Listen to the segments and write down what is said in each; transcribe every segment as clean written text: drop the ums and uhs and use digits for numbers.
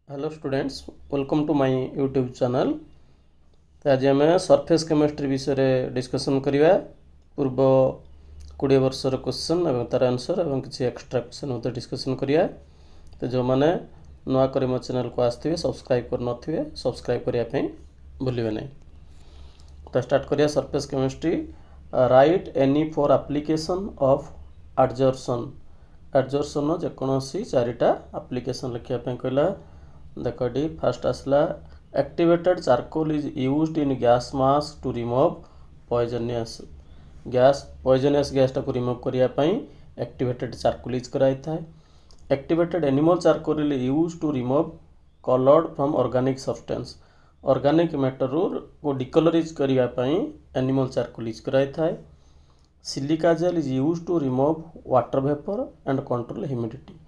Hello students, welcome to my YouTube channel. तो आज आम सरफेस केमिस्ट्री विषय में डिस्कसन करवा पूर्व 20 वर्षर क्वेश्चन और तार आंसर और किसी एक्स्ट्रा क्वेश्चन डिस्कसन करवा। तो जो मैंने नुआ कर मो चैनल को आसवे सब्सक्राइब कर नथिबे सब्सक्राइब करने भूलिए नहीं। तो स्टार्ट करिया surface chemistry. Right any four application of adsorption. Adsorption जेकोसी चारिटा एप्लिकेशन लिखापी कहला। देख डी फास्ट आसला activated charcoal is used in gas mask to remove poisonous gas. Poisonous गैसटा को रिमूव करने एक्टिवेटेड चारकोल यूज कराई था। Activated animal charcoal use to remove coloured from organic substance. Organic matter को डिकलराइज करने एनिमल चारकोल यूज कराई था। Silica gel is use to remove water vapour and control humidity.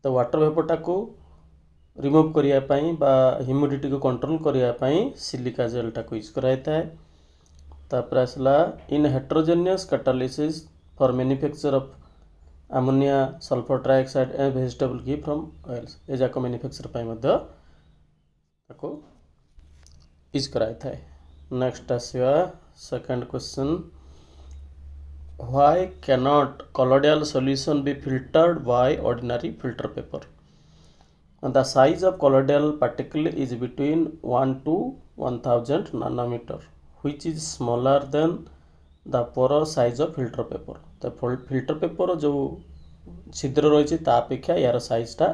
तो water वेपरटा को remove करने humidity को कंट्रोल करने silica जेलटा को यूज कराई था। तापर आसला in heterogeneous catalysis for manufacture of ammonia sulphur trioxide and vegetable ghee from oils. ए जाक मैन्युफैक्चर यूज कराई था। नेक्स्ट आसवा second question. Why cannot colloidal solution be filtered by ordinary filter paper? The size of colloidal particle is between 1 to 1000 nanometer, which is smaller than the pore size of filter paper. तो filter paper जो छिद्र रही अपेक्षा यार साइजटा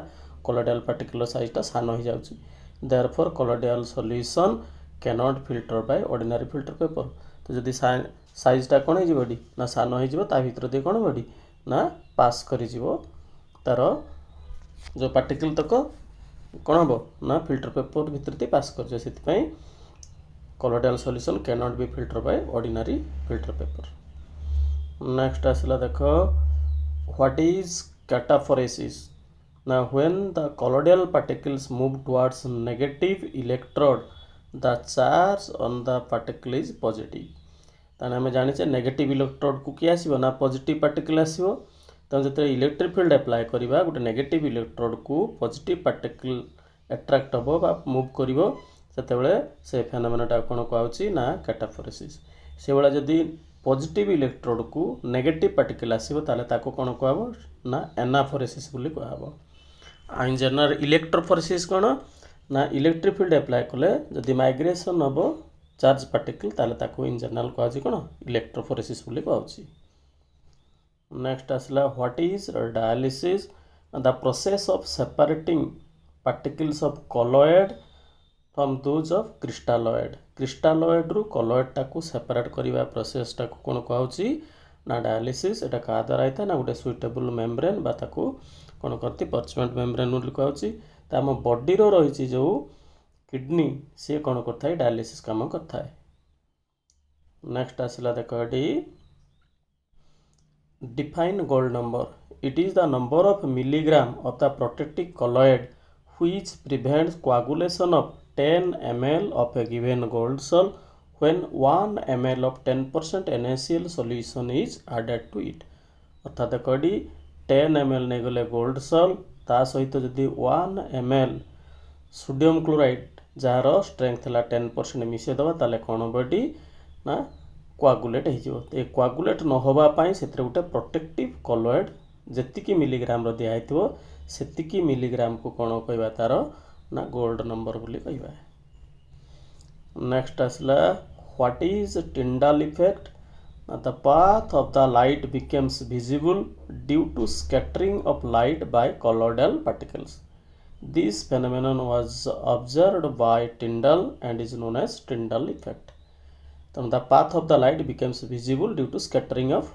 colloidal particle साइजटा सान हो जाउछि। therefore colloidal solution cannot filter by ordinary filter paper। तो जदि साइजटा कौन हो ना सान हो भितर दिए कौन बड़ी ना पास कर तार जो पार्टिकल तक कौन हम ना फिल्टर पेपर भितर दी पास कर colloidal solution cannot be filtered by ordinary filter paper। Next आसला देख व्हाट इज कैटाफोरेसिस। ना when the colloidal particles move towards negative electrode the charge on the particle is positive। ताने आम जाने नेगेटिव इलेक्ट्रोड को किए आसो ना पॉजिटिव पार्टिकल आसो। तो जो इलेक्ट्रिक फील्ड अप्लाई करवा गोटे नेगेटिव इलेक्ट्रोड को पॉजिटिव पार्टिकल अट्रैक्ट हम बा मूव कर से फेनोमेनाटा कौन कहुच्छी ना कैटाफोरेसिस। से भाया जदि पॉजिटिव इलेक्ट्रोड को नेगेटिव पार्टिकल आसो ताको कौन कहब ना एनाफोरेसिस बोली कहब। इन जनरल इलेक्ट्रोफोरेसिस कौन ना इलेक्ट्रिक फील्ड अप्लाई कले जदि माइग्रेशन हम चार्ज पार्टिकल ताको इन जनरल कहुच्छी कौन इलेक्ट्रोफोरेसिस बोली कहूँ। नेक्स्ट आसला what is dialysis. The process of separating particles of colloid from those of crystalloid. Crystalloid रु colloid टाको सेपरेट करवा प्रोसेस टाको कौन कहूँ ना डायलिसिस। एटा क्या द्वारा होता है ना गोटे सुइटेबल मेम्ब्रेन बा ताको कौन करती पर्चमेंट मेम्ब्रेन बोली कहूँ। तो आम बॉडी रही जो किडनी सी कौन करता है डायलिसिस काम करता है। नेक्स्ट आसला देख D define gold number. It is the number of milligram of the protective colloid which prevents coagulation of 10 ml of a given gold cell when 1 ml of 10% NaCl solution is added to it। अर्थात देख 10 ml नहीं गले gold cell ता सहित जदि 1 ml sodium chloride jar strength है 10% मिसेदेवा ताले कौन बडी ना कोआगुलेट हो। कोआगुलेट न होगापाई से गोटे प्रोटेक्टिव colloid जी मिलीग्राम दिखाई से मिलीग्राम को कौन कह तार ना गोल्ड नंबर बोली कह। नेक्स्ट आसला what is Tyndall effect. The path of the light becomes visible due to scattering of light by colloidal particles। This phenomenon was observed by Tyndall and is known as Tyndall effect. तो the path of the light becomes visible due to scattering of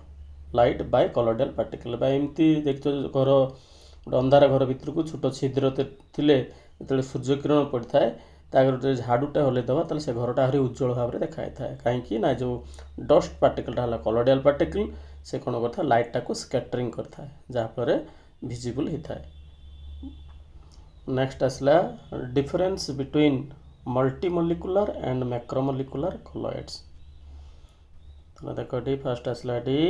light by colloidal particle। एमती देख घर गोटे अंधार घर भितर को छोट छिद्र थे जो सूर्य किरण पड़ता है तो झाड़ूटे हलैदेवा तो से घरटा हरी उज्जवल भाव में देखा था कहीं ना जो डस्ट पार्टिकलटा है colloidal पार्टिकल से कौन करता है लाइटा को स्कैटरिंग करता है जहाँफल विजिबल होता है। नेक्स्ट आसला difference between multimolecular and macromolecular colloids। तो देख डी फास्ट आसला डी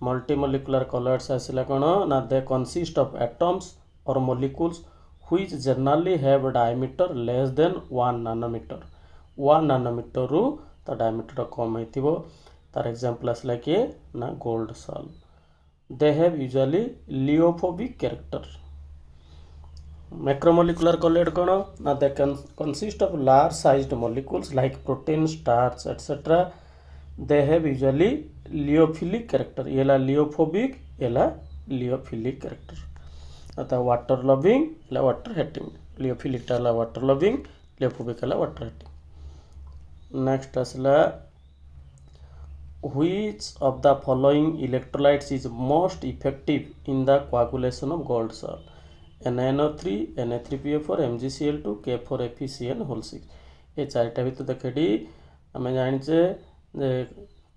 मल्टीमोलिकुलर colloids आसला कौन ना दे कंसिस्ट ऑफ एटम्स और molecules which generally have a diameter less than 1 nanometer. 1 nanometer ରୁ ତା diameter कम ହେଇଥିବ. ତାର example ଆସିଲା କିଏ ନା gold salt. They have usually liophobic character. Macromolecular colloid କ'ଣ ନା they can consist of large sized molecules like protein, starch, etc. They have usually liophiलिc character. ये ला liophobic, ये ला liophiलिc character. अतः water loving ला water hating. Liophiलिc टा ला water loving, liophobic ला water hating. Next असला which of the following electrolytes is most effective in the coagulation of gold salt? NaNO3, Na3PO4, MgCl2, K4FeCN whole 6. ये चारिटा भी तो देखेडी आमे जानिचे जे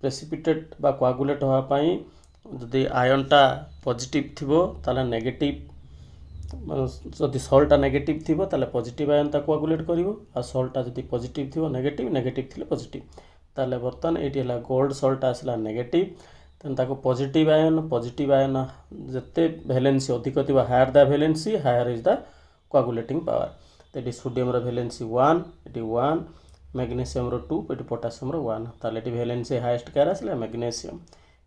precipitate बा कोआगुलेट होवा पई जदि आयन टा पॉजिटिव थिबो ताले नेगेटिव जदि सॉल्ट टा नेगेटिव थिबो ताले पॉजिटिव आयन ता कोआगुलेट करिवो आ सॉल्ट टा जदि पॉजिटिव थिबो नेगेटिव थिले पॉजिटिव ताले बर्तन एटी हला गोल्ड सॉल्ट आसला नेगेटिव तेन ताको पॉजिटिव आयन जते वैलेंसी अधिक थिबा higher the valency higher is the coagulating power. तेटी सोडियम रो वैलेंसी 1 एटी 1 मैग्नीशियम रो 2 एटी पोटासियम रो 1 ताले एटी वैलेंसी हाईएस्ट कार आसला मैग्नीशियम.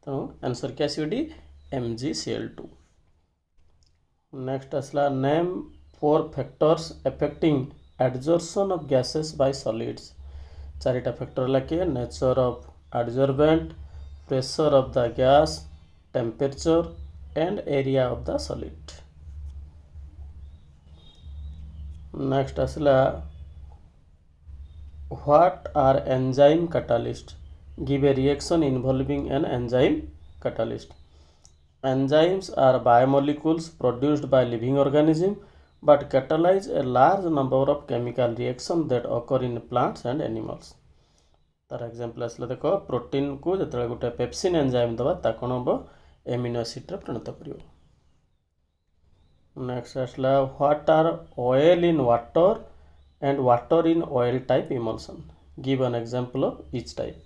तो आंसर क्या आसीडी MgCl2. नेक्स्ट आसला name 4 factors affecting adsorption of gases by solids. चारिटा फैक्टर लाके nature of adsorbent, pressure of the gas, temperature and area of the solid. Next आसला what are enzyme catalyst. Give a reaction involving an enzyme catalyst. Enzymes are biomolecules produced by living organism but catalyze a large number of chemical reactions that occur in plants and animals. तार example आसला देखो protein को जतले गोटे pepsin enzyme दबा ता कोन हो amino acid रे परिणत करियो. नेक्स्ट आसला what are oil in water and water in oil type emulsion. Give an example of each type.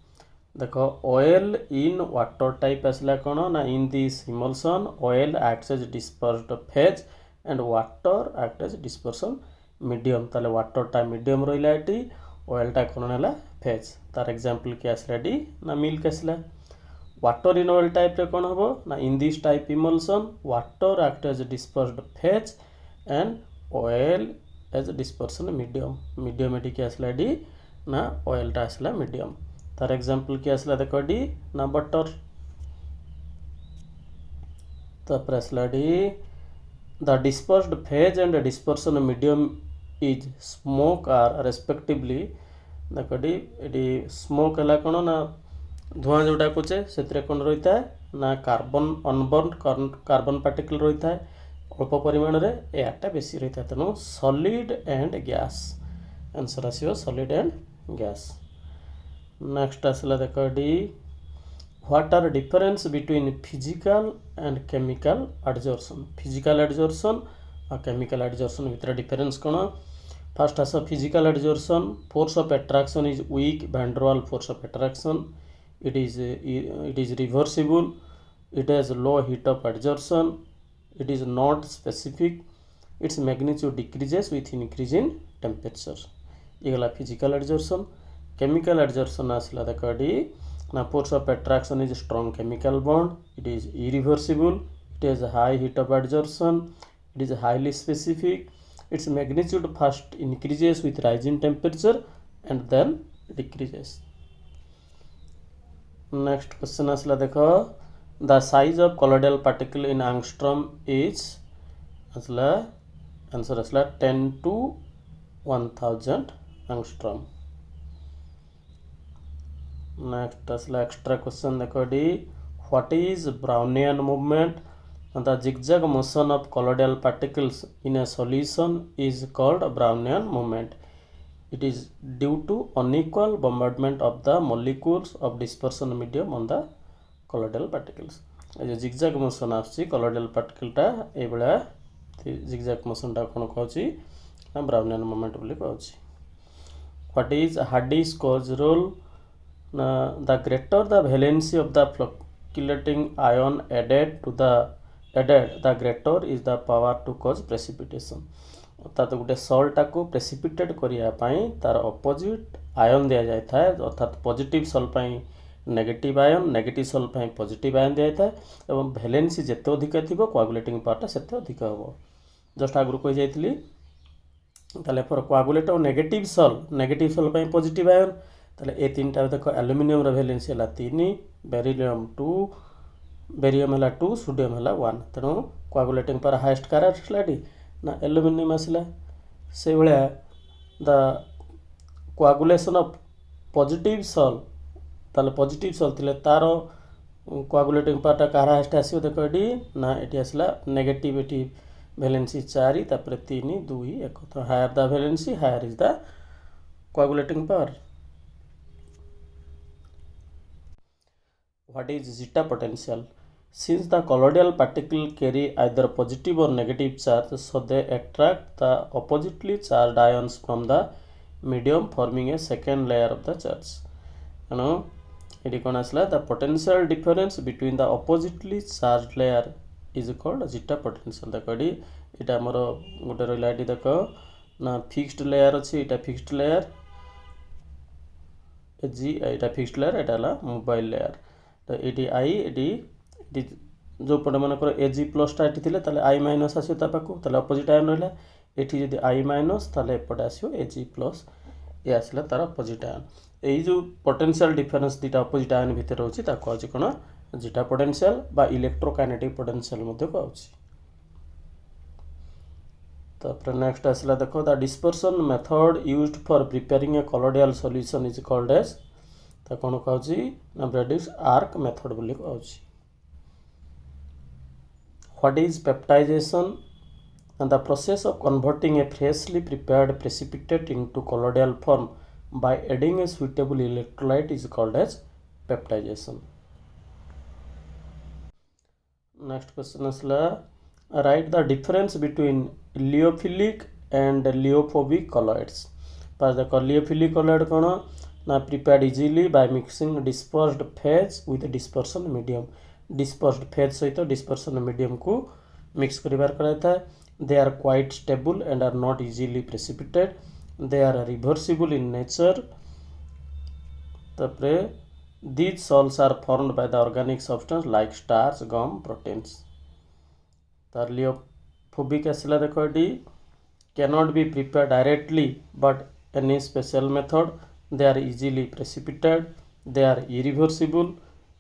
देखो ऑयल इन वाटर टाइप आसला कौन ना in this emulsion oil acts as dispersed phase and water act as dispersion medium. ताले water टा medium रहिला एटी oil टा कौन हैला फेज. तार एग्जांपल के आसला डी ना मिल्क आसला. वाटर इन ऑयल टाइप रे कौन हबो ना in this type emulsion water act as dispersed phase and oil as dispersion medium. Medium एटी के आसला डी ना ऑयल टा आसला मीडियम. तार एग्जांपल क्या आसला देखो डी ना बटर. तापर आसला डी the dispersed phase and dispersion medium is smoke are respectively. देखो डी एडी स्मोक हला कोन ना धुआं जोटा कोचे सेतरे कोन रहिता है ना कार्बन अनबर्न कार्बन पार्टिकल रहिता है अल्प परिमाण रे एयरटा बेसी रहिता है. तेनो सॉलिड एंड गैस आंसर आसीओ सॉलिड एंड गैस. नेक्स्ट आसला देखो डी what are difference between physical and chemical adsorption. Physical adsorption और केमिकल एडजॉर्प्शन भितर डिफरेंस कोन. फर्स्ट आस physical adsorption force of attraction is weak van der Waals force of attraction. It is reversible. It has low heat of adsorption. It is not specific. Its magnitude decreases with increase in temperature. ये गला physical adsorption. Chemical adsorption आसला देखो डी ना force of attraction is strong chemical bond. It is irreversible. It has high heat of adsorption. It is highly specific. Its magnitude first increases with rising temperature and then decreases. Next question आसला देखो the size of colloidal particle in angstrom is आसला answer आसला 10 to 1000 angstrom. Next आसला extra question देखो डी what is Brownian movement. The zigzag motion of colloidal particles in A solution is called Brownian movement. It is due to unequal bombardment of the molecules of dispersion medium on the colloidal particles. जो zigzag motion आसी colloidal particle टा ए बळा zigzag motion टा कोन कहउची ना Brownian movement बोली कहउची. What is Hardy's Schulze rule. The greater the valency of the fluctuating ion added, the greater is the power to cause precipitation. अर्थात गोटे सल्टा को प्रेसिपिटेट करने तार अपोजिट आयन दि जाए अर्थात पॉजिटिव सल नेगेटिव आयन नेगेटिव सल पॉजिटिव आयन दि जाए और वैलेंसी जिते अधिक थी कोआगुलेटिंग पावरटा सेते अधिक हम जस्ट आगु कही जाइली ताले फॉर कोआगुलेट और नेगेटिव सल पॉजिटिव आयन ताले ए तीन टा देख एल्युमिनियम वैलेंसी है 3 बेरिलियम 2 बेरियम है 2 सोडियम है 1 तेणु कोआगुलेटिंग पावर हाएस्ट कार आसला ना एल्युमिनियम आसला से भाया द कोआगुलेशन ऑफ पॉजिटिव सल ताले पॉजिटिव सल थिले तार कोआगुलेटिंग पावरटा कार हाएस्ट आसो देख ये ना ये आसला नेगेटिव वैलेंसी 4 तापर 3 2 1 तो higher the valency higher is the coagulating power. What is zeta potential? Since the colloidal particle carry either positive or negative charge, so they attract the oppositely charged ions from the medium, forming a second layer of the charge. You know, it is the potential difference between the oppositely charged layer is called zeta potential. देखो ये आमर गोटे रहा ये देख ना fixed layer अच्छी ये फिक्स्ड लेयर जी यहाँ फिक्स्ड लेयर यहाँ मोबाइल लेयर तो ये आई ये जो पटे मनकर एजी प्लसटा ये थी आई माइनस आसो पाक अपोजिट आयन रहा ये जब आई माइनस एपटे आसो एजी प्लस ये आसला तार अपोजिट आयन यही जो पोटेंशियल डिफरेंस दुटा अपोजिट आयन भितर रोचे कौन कौन जीटा पोटेंशियल बा इलेक्ट्रोकाइनेटिक पोटेंशियल कौच. तो नेक्स्ट आसला देखो the dispersion method used for preparing a colloidal solution is called as तो कौन कहूँ ना ब्रैडिक्स आर्क मेथड बोली कहूँ. What is peptization and the process of converting a freshly prepared precipitate into colloidal form by adding a suitable electrolyte is called as peptidation. Next question is write the difference between lyophilic and lyophobic colloids. पर देखो lyophilic colloid कौन ना prepared easily by mixing dispersed phase with dispersion medium. Dispersed phase सहित dispersion medium को mix करिवार कराइता है. They are quite stable and are not easily precipitated. They are reversible in nature. तापरे these salts are formed by the organic substance like starch, gum, proteins. तार लियोफोबिक आसला देखो ये cannot be prepared directly but any special method. They are easily precipitated. They are irreversible.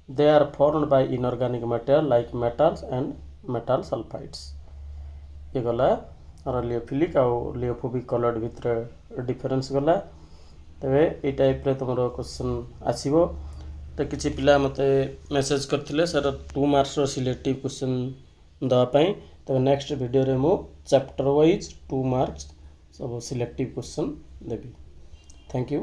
They are formed by inorganic material like metals and metal sulfides. ये गला और लियोफिलिक आउ लियोफोबिक colour भितर difference गला. तेरे ये टाइप रे तुम क्वेश्चन आसीबो. तो किसी पिला मते मेसेज करथिले सर 2 मार्क्स रो सिलेक्टिव क्वेश्चन दवाई. तो नेक्स्ट वीडियो रे मो चैप्टर वाइज 2 मार्क्स सब selective question Devi. Thank you.